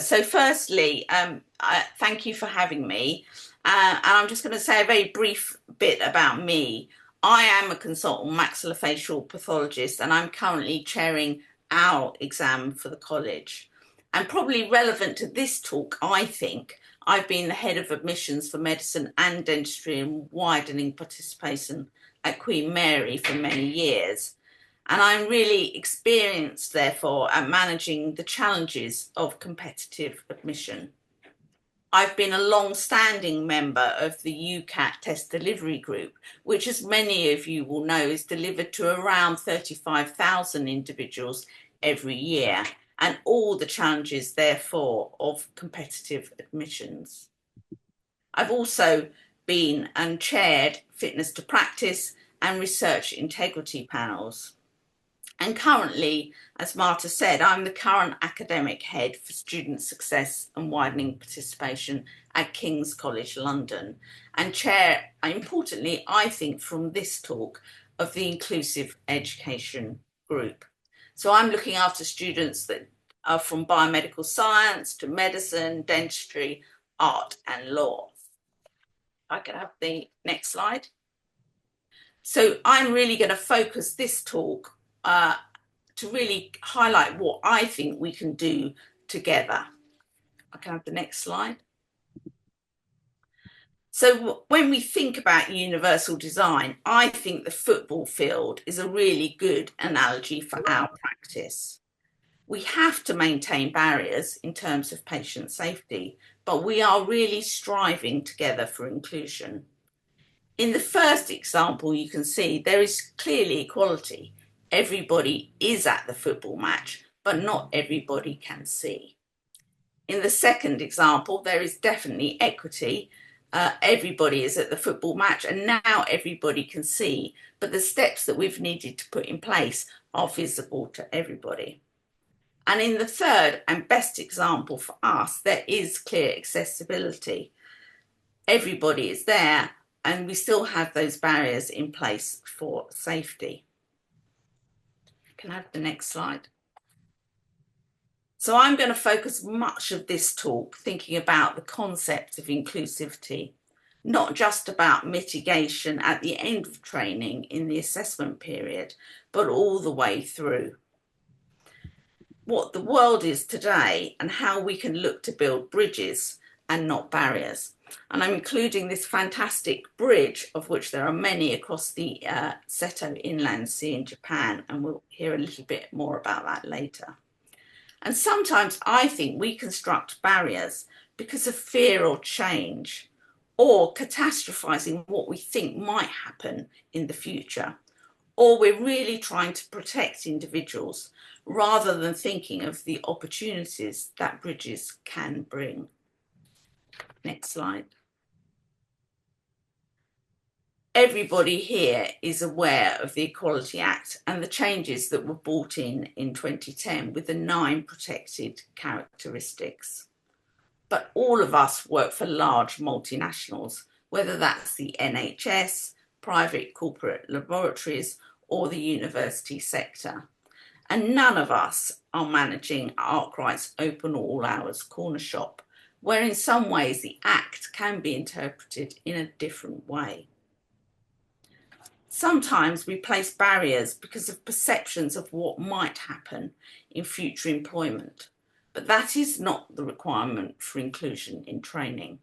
So firstly, thank you for having me. And I'm just going to say a very brief bit about me. I am a consultant maxillofacial pathologist, and I'm currently chairing our exam for the college. And probably relevant to this talk, I think, I've been the head of admissions for medicine and dentistry and widening participation at Queen Mary for many years. And I'm really experienced, therefore, at managing the challenges of competitive admission. I've been a long-standing member of the UCAT test delivery group, which, as many of you will know, is delivered to around 35,000 individuals every year, and all the challenges, therefore, of competitive admissions. I've also been and chaired fitness to practice and research integrity panels. And currently, as Marta said, I'm the current academic head for student success and widening participation at King's College London, and chair, importantly, I think, from this talk, of the Inclusive Education Group. So I'm looking after students that are from biomedical science to medicine, dentistry, art and law. I can have the next slide. So I'm really going to focus this talk to really highlight what I think we can do together. I can have the next slide. So when we think about universal design, I think the football field is a really good analogy for our practice. We have to maintain barriers in terms of patient safety, but we are really striving together for inclusion. In the first example, you can see there is clearly equality. Everybody is at the football match, but not everybody can see. In the second example, there is definitely equity. Everybody is at the football match, and now everybody can see, but the steps that we've needed to put in place are visible to everybody. And in the third and best example for us, there is clear accessibility. Everybody is there, and we still have those barriers in place for safety. Can I have the next slide? So I'm going to focus much of this talk thinking about the concept of inclusivity, not just about mitigation at the end of training in the assessment period, but all the way through. What the world is today and how we can look to build bridges and not barriers. And I'm including this fantastic bridge, of which there are many across the Seto Inland Sea in Japan, and we'll hear a little bit more about that later. And sometimes I think we construct barriers because of fear or change, or catastrophizing what we think might happen in the future, or we're really trying to protect individuals rather than thinking of the opportunities that bridges can bring. Next slide. Everybody here is aware of the Equality Act and the changes that were brought in 2010 with the 9 protected characteristics. But all of us work for large multinationals, whether that's the NHS, private corporate laboratories, or the university sector. And none of us are managing Arkwright's open all hours corner shop, where in some ways the Act can be interpreted in a different way. Sometimes we place barriers because of perceptions of what might happen in future employment, but that is not the requirement for inclusion in training.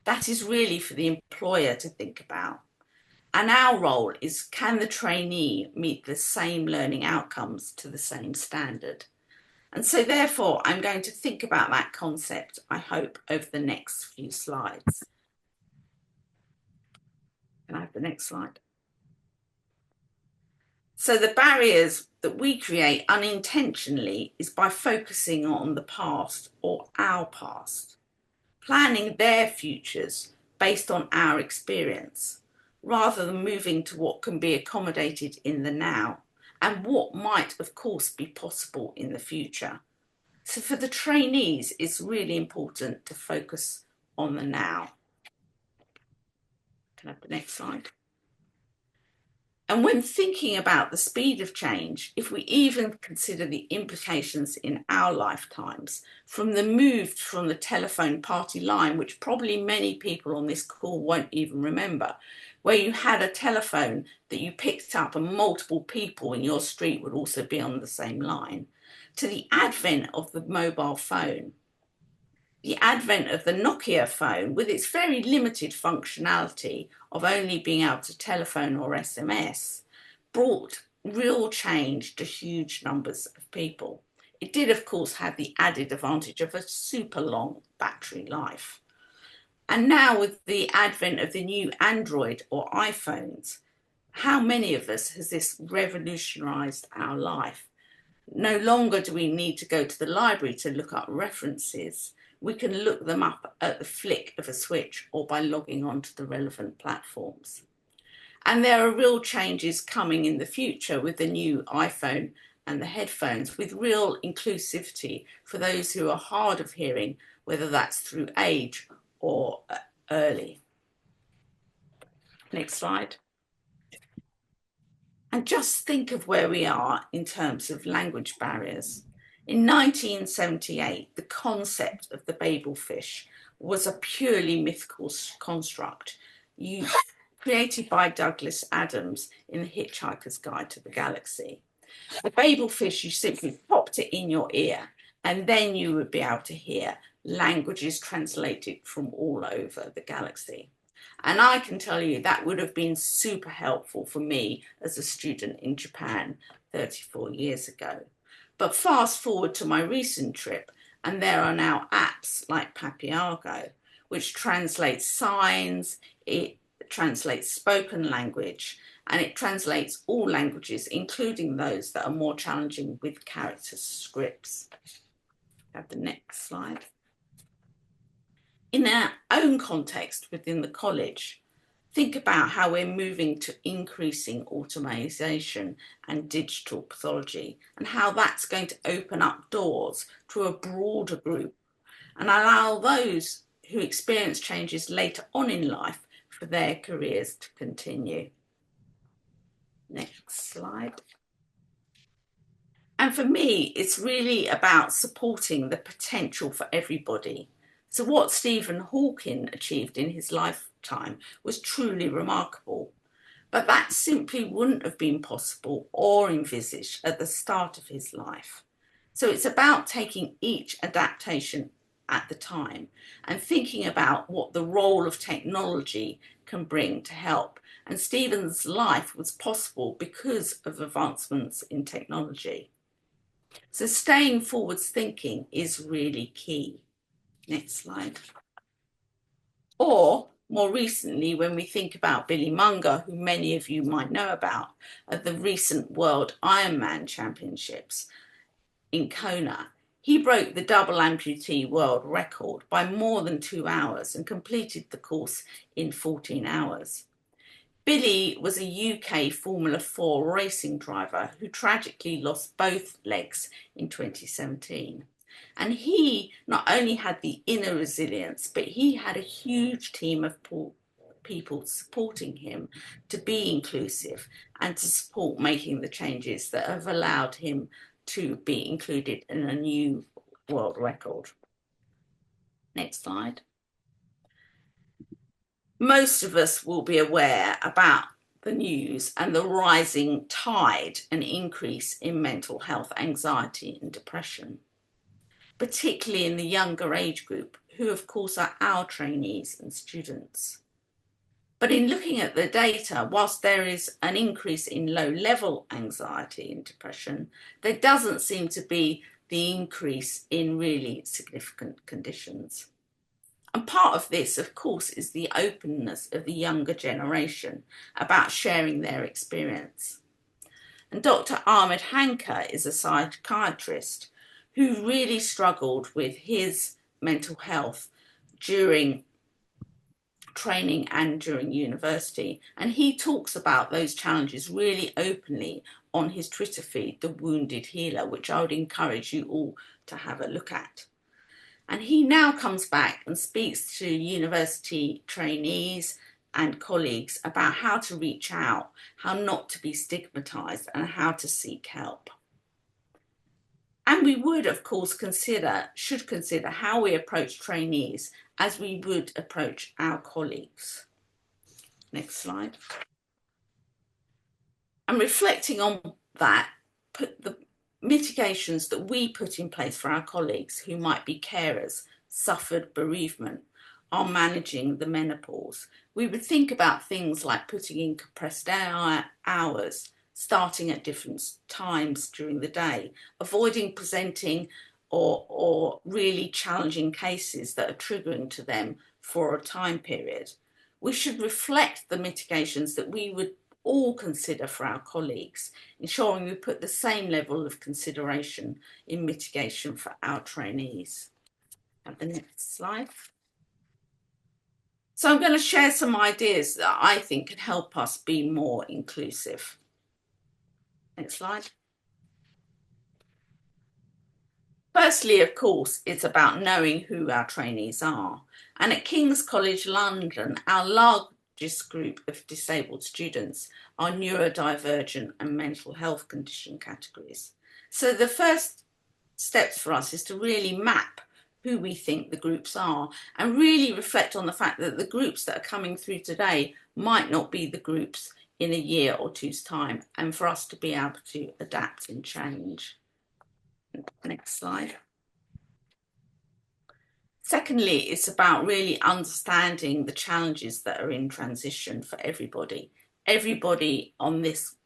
That is really for the employer to think about. And our role is, can the trainee meet the same learning outcomes to the same standard? And so therefore, I'm going to think about that concept, I hope, over the next few slides. Can I have the next slide? So the barriers that we create unintentionally is by focusing on the past or our past, planning their futures based on our experience, rather than moving to what can be accommodated in the now and what might, of course, be possible in the future. So for the trainees, it's really important to focus on the now. Can I have the next slide? And when thinking about the speed of change, if we even consider the implications in our lifetimes, from the move from the telephone party line, which probably many people on this call won't even remember, where you had a telephone that you picked up and multiple people in your street would also be on the same line, to the advent of the mobile phone, the advent of the Nokia phone, with its very limited functionality of only being able to telephone or SMS, brought real change to huge numbers of people. It did, of course, have the added advantage of a super long battery life. And now, with the advent of the new Android or iPhones, how many of us has this revolutionized our life? No longer do we need to go to the library to look up references. We can look them up at the flick of a switch or by logging onto the relevant platforms. And there are real changes coming in the future with the new iPhone and the headphones, with real inclusivity for those who are hard of hearing, whether that's through age or early. Next slide. And just think of where we are in terms of language barriers. In 1978, the concept of the Babel fish was a purely mythical construct created by Douglas Adams in The Hitchhiker's Guide to the Galaxy. The Babel fish, you simply popped it in your ear, and then you would be able to hear languages translated from all over the galaxy. And I can tell you that would have been super helpful for me as a student in Japan 34 years ago. But fast forward to my recent trip, and there are now apps like Papiago, which translates signs, it translates spoken language, and it translates all languages, including those that are more challenging with character scripts. Have the next slide. In our own context within the college, think about how we're moving to increasing automation and digital pathology, and how that's going to open up doors to a broader group and allow those who experience changes later on in life for their careers to continue. Next slide. And for me, it's really about supporting the potential for everybody. So what Stephen Hawking achieved in his lifetime was truly remarkable, but that simply wouldn't have been possible or envisaged at the start of his life. So it's about taking each adaptation at the time and thinking about what the role of technology can bring to help. And Stephen's life was possible because of advancements in technology. So staying forwards thinking is really key. Next slide. Or more recently, when we think about Billy Munger, who many of you might know about, at the recent World Ironman Championships in Kona, he broke the double amputee world record by more than 2 hours and completed the course in 14 hours. Billy was a UK Formula 4 racing driver who tragically lost both legs in 2017. And he not only had the inner resilience, but he had a huge team of people supporting him to be inclusive and to support making the changes that have allowed him to be included in a new world record. Next slide. Most of us will be aware about the news and the rising tide and increase in mental health, anxiety and depression, particularly in the younger age group, who of course are our trainees and students. But in looking at the data, whilst there is an increase in low-level anxiety and depression, there doesn't seem to be the increase in really significant conditions. And part of this, of course, is the openness of the younger generation about sharing their experience. And Dr. Ahmed Hanka is a psychiatrist who really struggled with his mental health during training and during university. And he talks about those challenges really openly on his Twitter feed, The Wounded Healer, which I would encourage you all to have a look at. And he now comes back and speaks to university trainees, and colleagues about how to reach out, how not to be stigmatized, and how to seek help. And we would, of course, should consider how we approach trainees as we would approach our colleagues. Next slide. And reflecting on that, put the mitigations that we put in place for our colleagues who might be carers, suffered bereavement, are managing the menopause. We would think about things like putting in compressed hours, starting at different times during the day, avoiding presenting or really challenging cases that are triggering to them for a time period. We should reflect the mitigations that we would all consider for our colleagues, ensuring we put the same level of consideration in mitigation for our trainees. Have the next slide. So I'm going to share some ideas that I think can help us be more inclusive. Next slide. Firstly, of course, it's about knowing who our trainees are. And at King's College London, our largest group of disabled students are neurodivergent and mental health condition categories. So the first steps for us is to really map who we think the groups are and really reflect on the fact that the groups that are coming through today might not be the groups in a year or two's time, and for us to be able to adapt and change. Next slide. Secondly, it's about really understanding the challenges that are in transition for everybody. Everybody on this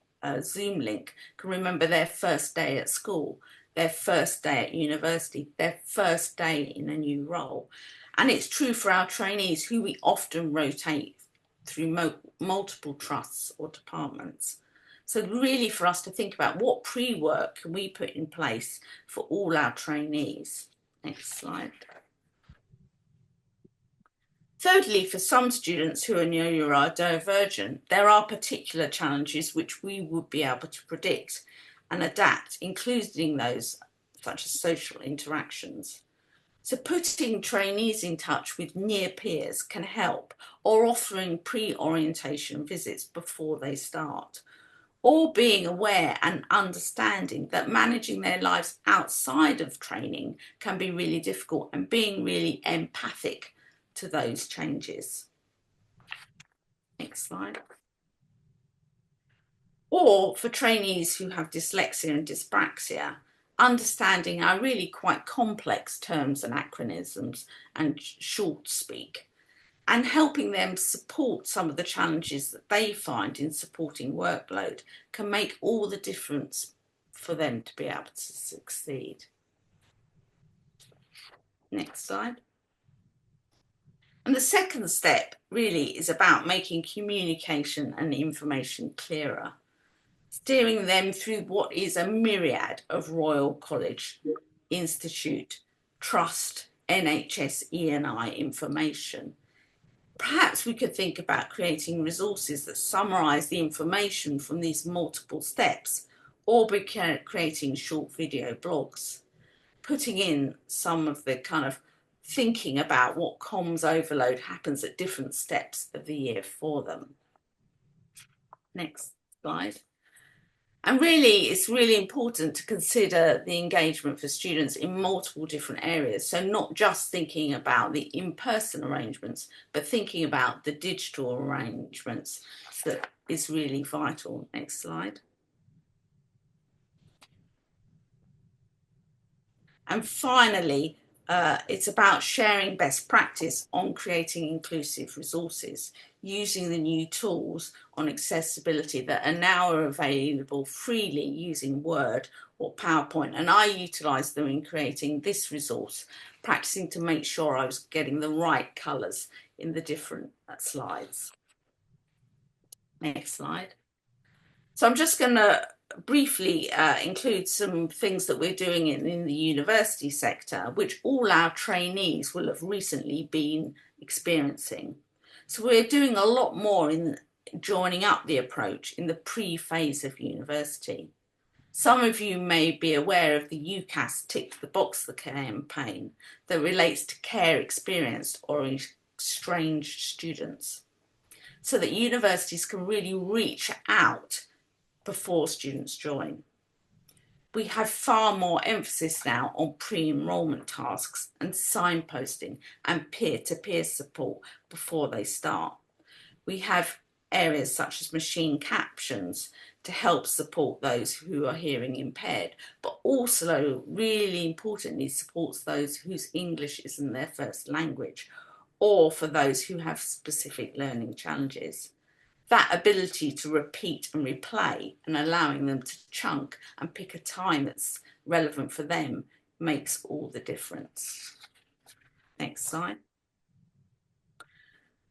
Zoom link can remember their first day at school, their first day at university, their first day in a new role. And it's true for our trainees, who we often rotate through multiple trusts or departments. So really for us to think about what pre-work can we put in place for all our trainees. Next slide. Thirdly, for some students who are neurodivergent, there are particular challenges which we would be able to predict and adapt, including those such as social interactions. So putting trainees in touch with near peers can help, or offering pre-orientation visits before they start, or being aware and understanding that managing their lives outside of training can be really difficult, and being really empathic to those changes. Next slide. Or for trainees who have dyslexia and dyspraxia, understanding our really quite complex terms and acronyms and short speak, and helping them support some of the challenges that they find in supporting workload can make all the difference for them to be able to succeed. Next slide. And the second step really is about making communication and information clearer, steering them through what is a myriad of Royal College, Institute, Trust, NHS, E&I information. Perhaps we could think about creating resources that summarise the information from these multiple steps, or be creating short video blogs, putting in some of the kind of thinking about what comms overload happens at different steps of the year for them. Next slide. And really, it's really important to consider the engagement for students in multiple different areas. So not just thinking about the in-person arrangements, but thinking about the digital arrangements that is really vital. Next slide. And finally, it's about sharing best practice on creating inclusive resources, using the new tools on accessibility that are now available freely using Word or PowerPoint. And I utilised them in creating this resource, practicing to make sure I was getting the right colours in the different slides. Next slide. So I'm just going to briefly include some things that we're doing in the university sector, which all our trainees will have recently been experiencing. So we're doing a lot more in joining up the approach in the pre-phase of university. Some of you may be aware of the UCAS Tick the Box the campaign that relates to care experienced or estranged students. so that universities can really reach out before students join. We have far more emphasis now on pre-enrollment tasks and signposting and peer-to-peer support before they start. We have areas such as machine captions to help support those who are hearing impaired, but also really importantly supports those whose English isn't their first language, or for those who have specific learning challenges. That ability to repeat and replay and allowing them to chunk and pick a time that's relevant for them makes all the difference. Next slide.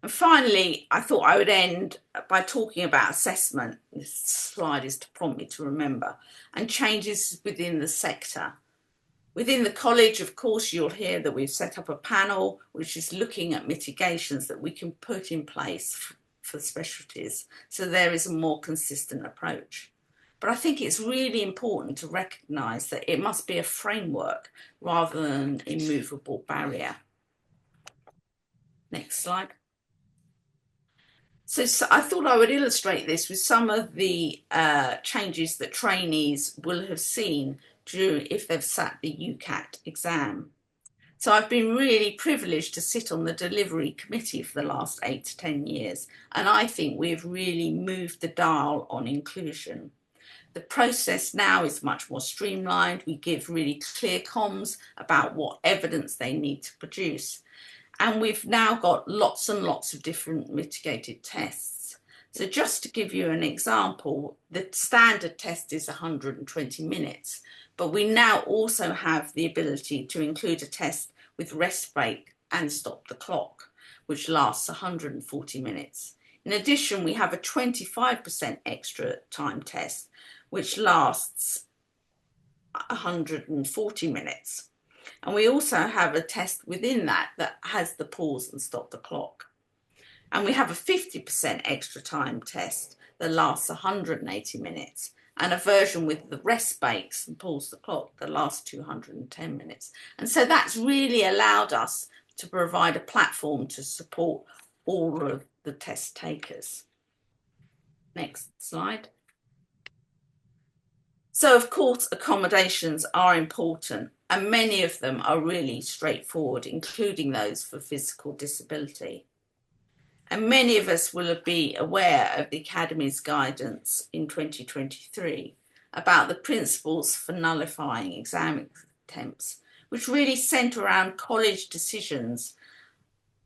And finally, I thought I would end by talking about assessment. This slide is to prompt me to remember, and changes within the sector. Within the college, of course, you'll hear that we've set up a panel which is looking at mitigations that we can put in place for specialties, so there is a more consistent approach. But I think it's really important to recognise that it must be a framework rather than an immovable barrier. Next slide. So I thought I would illustrate this with some of the changes that trainees will have seen if they've sat the UCAT exam. So I've been really privileged to sit on the delivery committee for the last 8 to 10 years, and I think we've really moved the dial on inclusion. The process now is much more streamlined. We give really clear comms about what evidence they need to produce. And we've now got lots and lots of different mitigated tests. So just to give you an example, the standard test is 120 minutes, but we now also have the ability to include a test with rest break and stop the clock, which lasts 140 minutes. In addition, we have a 25% extra time test, which lasts 140 minutes. And we also have a test within that has the pause and stop the clock. And we have a 50% extra time test that lasts 180 minutes, and a version with the rest breaks and pause the clock that lasts 210 minutes. And so that's really allowed us to provide a platform to support all of the test takers. Next slide. So of course, accommodations are important, and many of them are really straightforward, including those for physical disability. And many of us will be aware of the Academy's guidance in 2023 about the principles for nullifying exam attempts, which really centre around college decisions,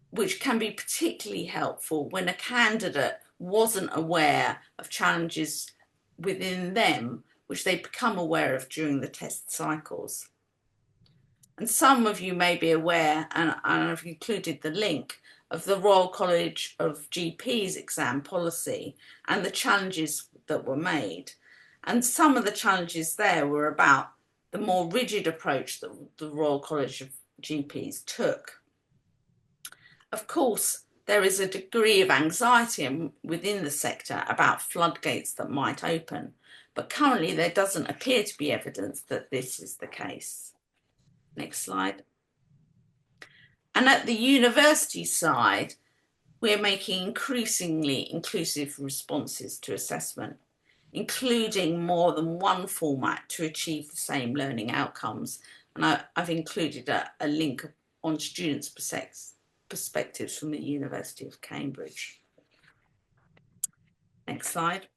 which can be particularly helpful when a candidate wasn't aware of challenges within them, which they become aware of during the test cycles. And some of you may be aware, and I've included the link, of the Royal College of GP's exam policy and the challenges that were made. And some of the challenges there were about the more rigid approach that the Royal College of GPs took. Of course, there is a degree of anxiety within the sector about floodgates that might open, but currently there doesn't appear to be evidence that this is the case. Next slide. And at the university side, we're making increasingly inclusive responses to assessment, including more than one format to achieve the same learning outcomes. And I've included a link on students' perspectives from the University of Cambridge. Next slide.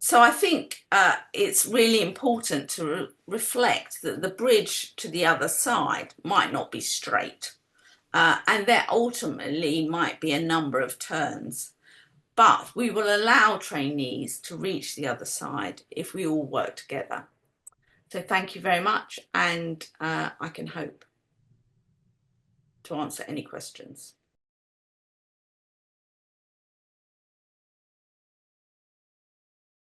So I think it's really important to reflect that the bridge to the other side might not be straight, and there ultimately might be a number of turns, but we will allow trainees to reach the other side if we all work together. So thank you very much, and I can hope to answer any questions.